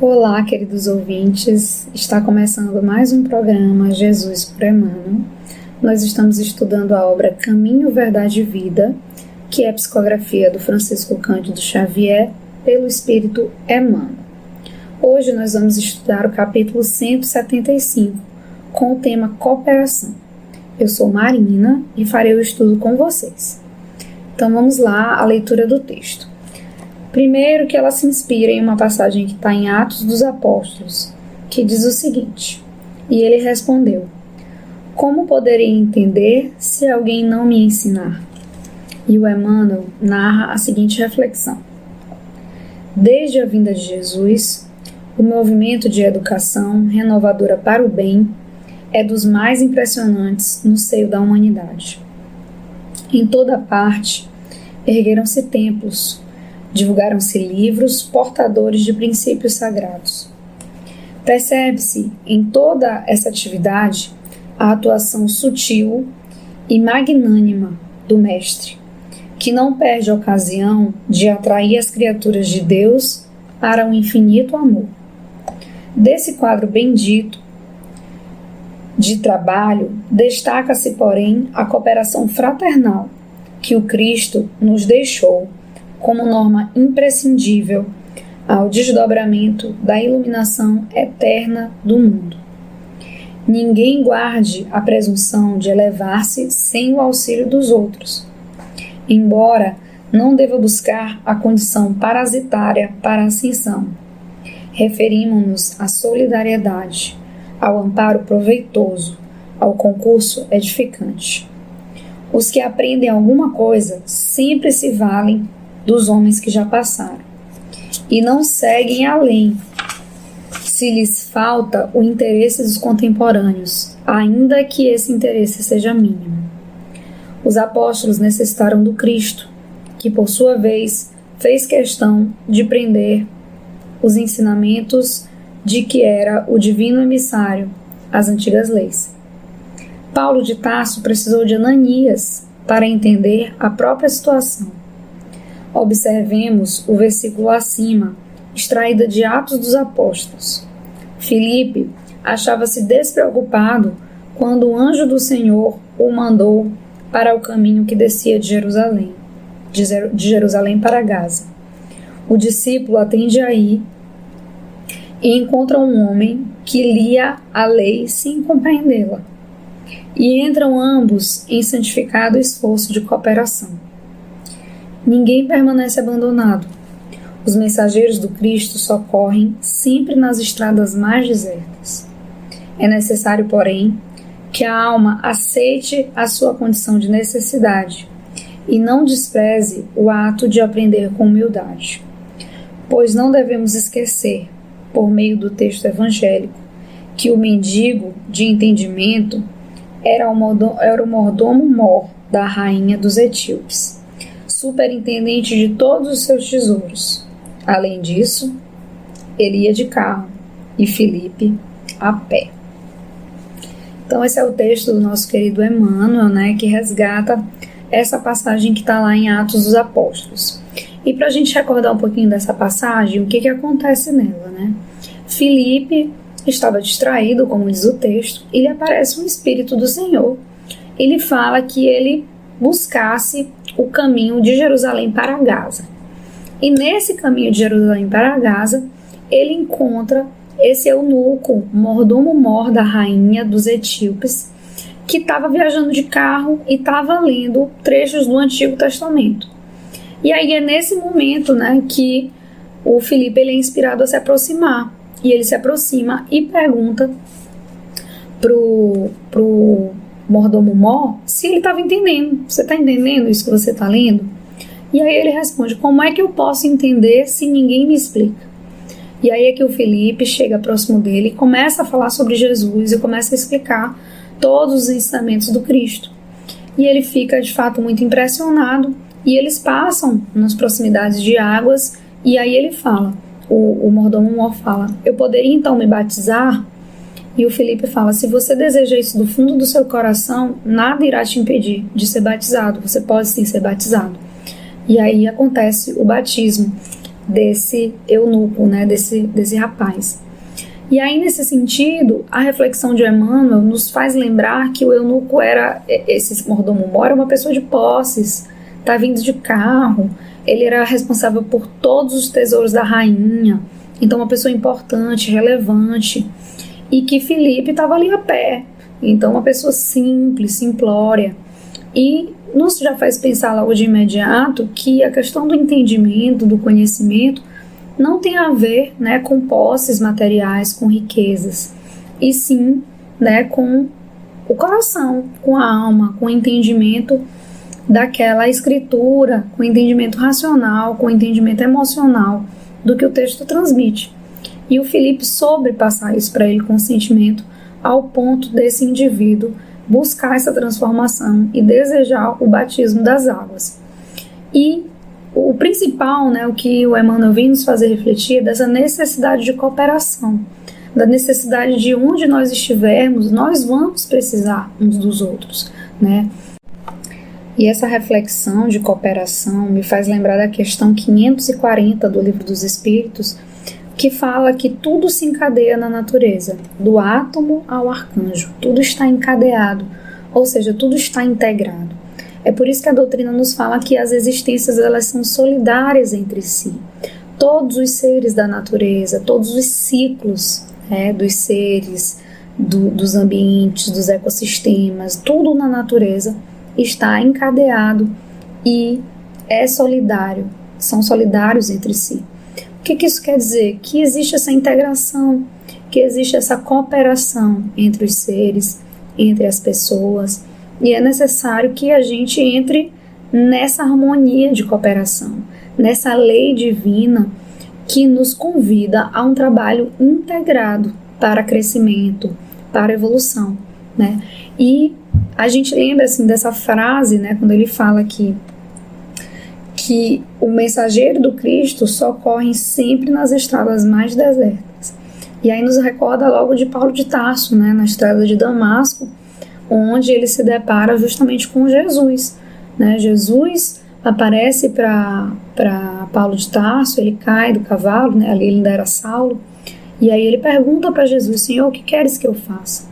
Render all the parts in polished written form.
Olá, queridos ouvintes, está começando mais um programa Jesus por Emmanuel. Nós estamos estudando a obra Caminho, Verdade e Vida, que é a psicografia do Francisco Cândido Xavier pelo Espírito Emmanuel. Hoje nós vamos estudar o capítulo 175, com o tema Cooperação. Eu sou Marina e farei o estudo com vocês. Então vamos lá à leitura do texto. Primeiro que ela se inspira em uma passagem que está em Atos dos Apóstolos, que diz o seguinte: E ele respondeu: Como poderei entender se alguém não me ensinar? E o Emmanuel narra a seguinte reflexão: Desde a vinda de Jesus, o movimento de educação renovadora para o bem é dos mais impressionantes no seio da humanidade. Em toda parte, ergueram-se templos, divulgaram-se livros portadores de princípios sagrados. Percebe-se em toda essa atividade a atuação sutil e magnânima do Mestre, que não perde a ocasião de atrair as criaturas de Deus para um infinito amor. Desse quadro bendito de trabalho, destaca-se, porém, a cooperação fraternal que o Cristo nos deixou como norma imprescindível ao desdobramento da iluminação eterna do mundo. Ninguém guarde a presunção de elevar-se sem o auxílio dos outros, embora não deva buscar a condição parasitária para a ascensão. Referimos-nos à solidariedade, ao amparo proveitoso, ao concurso edificante. Os que aprendem alguma coisa sempre se valem dos homens que já passaram, e não seguem além, se lhes falta o interesse dos contemporâneos, ainda que esse interesse seja mínimo. Os apóstolos necessitaram do Cristo, que por sua vez fez questão de prender os ensinamentos de que era o divino emissário às antigas leis. Paulo de Tarso precisou de Ananias para entender a própria situação. Observemos o versículo acima, extraído de Atos dos Apóstolos. Filipe achava-se despreocupado quando o anjo do Senhor o mandou para o caminho que descia de Jerusalém para Gaza. O discípulo atende aí e encontra um homem que lia a lei sem compreendê-la. E entram ambos em santificado esforço de cooperação. Ninguém permanece abandonado. Os mensageiros do Cristo socorrem sempre nas estradas mais desertas. É necessário, porém, que a alma aceite a sua condição de necessidade e não despreze o ato de aprender com humildade. Pois não devemos esquecer, por meio do texto evangélico, que o mendigo de entendimento era o mordomo-mor da rainha dos etíopes, superintendente de todos os seus tesouros. Além disso, ele ia de carro e Filipe a pé. Então esse é o texto do nosso querido Emmanuel, que resgata essa passagem que está lá em Atos dos Apóstolos. E para a gente recordar um pouquinho dessa passagem, o que acontece nela, Filipe estava distraído, como diz o texto, e lhe aparece um Espírito do Senhor. Ele fala que ele buscasse o caminho de Jerusalém para Gaza. E nesse caminho de Jerusalém para Gaza, ele encontra esse eunuco, mordomo-mor da rainha dos etíopes, que estava viajando de carro e estava lendo trechos do Antigo Testamento. E aí é nesse momento, que o Filipe ele é inspirado a se aproximar. E ele se aproxima e pergunta pro mordomo-mor se ele estava entendendo. Você está entendendo isso que você está lendo? E aí ele responde: como é que eu posso entender se ninguém me explica? E aí é que o Filipe chega próximo dele e começa a falar sobre Jesus e começa a explicar todos os ensinamentos do Cristo. E ele fica de fato muito impressionado e eles passam nas proximidades de águas e aí ele fala, o mordomo-mor fala: eu poderia então me batizar? E o Filipe fala: se você deseja isso do fundo do seu coração, nada irá te impedir de ser batizado, você pode sim ser batizado. E aí acontece o batismo. desse eunuco, né, desse rapaz. E aí, nesse sentido, a reflexão de Emmanuel nos faz lembrar que o eunuco esse mordomo-mor era uma pessoa de posses, tá vindo de carro, ele era responsável por todos os tesouros da rainha, então uma pessoa importante, relevante, e que Filipe estava ali a pé, então uma pessoa simples, simplória, e nos já faz pensar logo de imediato que a questão do entendimento, do conhecimento, não tem a ver, né, com posses materiais, com riquezas, e sim, né, com o coração, com a alma, com o entendimento daquela escritura, com o entendimento racional, com o entendimento emocional do que o texto transmite. E o Filipe soube passar isso para ele com sentimento, ao ponto desse indivíduo buscar essa transformação e desejar o batismo das águas. E o principal, né, o que o Emmanuel vem nos fazer refletir, é dessa necessidade de cooperação, da necessidade de onde nós estivermos, nós vamos precisar uns dos outros, né? E essa reflexão de cooperação me faz lembrar da questão 540 do Livro dos Espíritos, que fala que tudo se encadeia na natureza, do átomo ao arcanjo, tudo está encadeado, ou seja, tudo está integrado. É por isso que a doutrina nos fala que as existências elas são solidárias entre si. Todos os seres da natureza, todos os ciclos, dos seres, dos ambientes, dos ecossistemas, tudo na natureza está encadeado e é solidário, são solidários entre si. O que isso quer dizer? Que existe essa integração, que existe essa cooperação entre os seres, entre as pessoas, e é necessário que a gente entre nessa harmonia de cooperação, nessa lei divina que nos convida a um trabalho integrado para crescimento, para evolução, né? E a gente lembra assim dessa frase, né, quando ele fala que o mensageiro do Cristo socorre sempre nas estradas mais desertas. E aí nos recorda logo de Paulo de Tarso, né, na estrada de Damasco, onde ele se depara justamente com Jesus, né? Jesus aparece para Paulo de Tarso, ele cai do cavalo, né? Ali ele ainda era Saulo, e aí ele pergunta para Jesus: Senhor, o que queres que eu faça?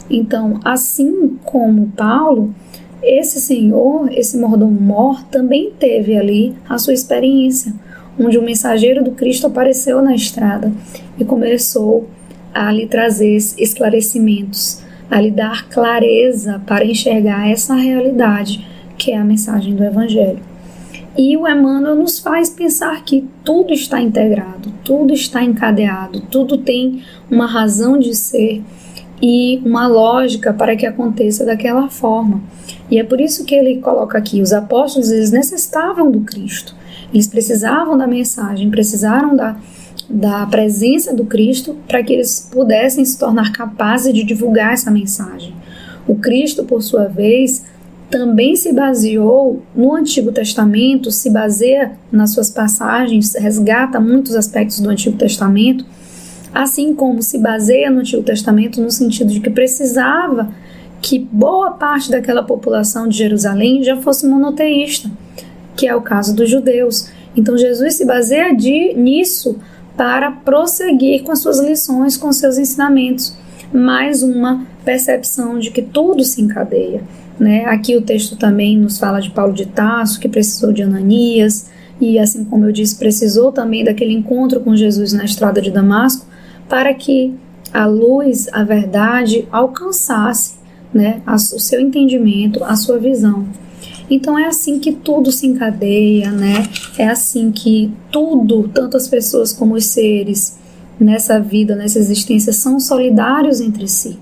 Então, assim como Paulo, esse Senhor, esse mordomo-mor, também teve ali a sua experiência, onde o mensageiro do Cristo apareceu na estrada e começou a lhe trazer esclarecimentos, a lhe dar clareza para enxergar essa realidade que é a mensagem do Evangelho. E o Emmanuel nos faz pensar que tudo está integrado, tudo está encadeado, tudo tem uma razão de ser e uma lógica para que aconteça daquela forma. E é por isso que ele coloca aqui, os apóstolos eles necessitavam do Cristo, eles precisavam da mensagem, precisaram da presença do Cristo para que eles pudessem se tornar capazes de divulgar essa mensagem. O Cristo, por sua vez, também se baseou no Antigo Testamento, se baseia nas suas passagens, resgata muitos aspectos do Antigo Testamento, assim como se baseia no Antigo Testamento no sentido de que precisava que boa parte daquela população de Jerusalém já fosse monoteísta, que é o caso dos judeus. Então Jesus se baseia nisso para prosseguir com as suas lições, com seus ensinamentos. Mais uma percepção de que tudo se encadeia, né? Aqui o texto também nos fala de Paulo de Tarso, que precisou de Ananias, e assim como eu disse, precisou também daquele encontro com Jesus na estrada de Damasco, para que a luz, a verdade, alcançasse, né, o seu entendimento, a sua visão. Então é assim que tudo se encadeia, né? É assim que tudo, tanto as pessoas como os seres, nessa vida, nessa existência, são solidários entre si.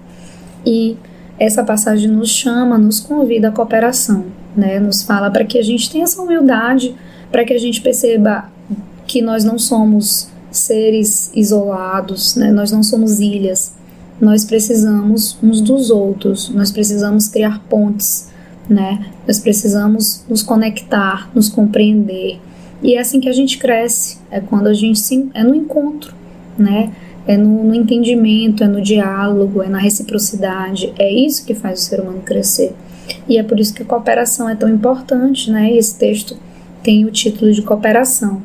E essa passagem nos chama, nos convida à cooperação, né? Nos fala para que a gente tenha essa humildade, para que a gente perceba que nós não somos seres isolados, né? Nós não somos ilhas, nós precisamos uns dos outros, nós precisamos criar pontes, né? Nós precisamos nos conectar, nos compreender, e é assim que a gente cresce, é quando a gente é no encontro, né? É no entendimento, é no diálogo, é na reciprocidade, é isso que faz o ser humano crescer, e é por isso que a cooperação é tão importante, né? E esse texto tem o título de cooperação.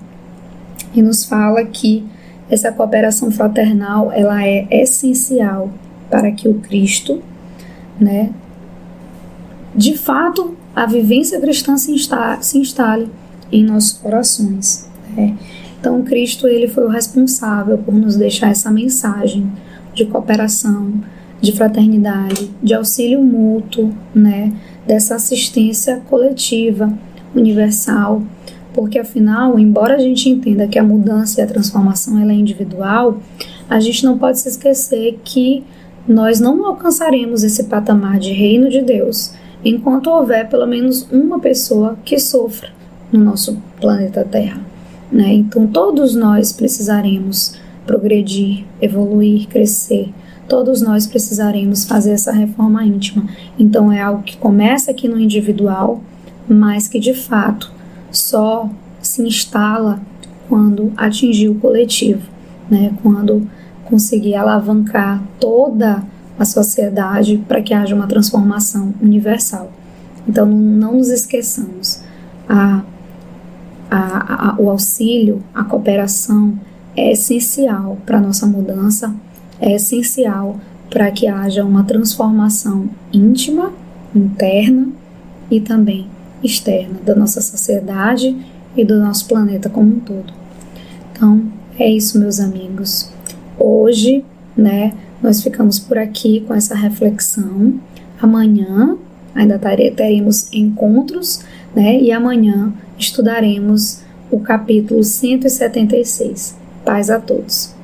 e nos fala que essa cooperação fraternal ela é essencial para que o Cristo, né, de fato, a vivência cristã se instale em nossos corações, né? Então, Cristo ele foi o responsável por nos deixar essa mensagem de cooperação, de fraternidade, de auxílio mútuo, né? Dessa assistência coletiva, universal, porque afinal, embora a gente entenda que a mudança e a transformação ela é individual, a gente não pode se esquecer que nós não alcançaremos esse patamar de reino de Deus enquanto houver pelo menos uma pessoa que sofra no nosso planeta Terra, né? Então todos nós precisaremos progredir, evoluir, crescer. Todos nós precisaremos fazer essa reforma íntima. Então é algo que começa aqui no individual, mas que de fato só se instala quando atingir o coletivo, né? Quando conseguir alavancar toda a sociedade para que haja uma transformação universal. Então não nos esqueçamos, o auxílio, a cooperação é essencial para a nossa mudança, é essencial para que haja uma transformação íntima, interna e também externa da nossa sociedade e do nosso planeta como um todo. Então, é isso, meus amigos. Hoje, né, nós ficamos por aqui com essa reflexão. Amanhã ainda teremos encontros, né, e amanhã estudaremos o capítulo 176. Paz a todos.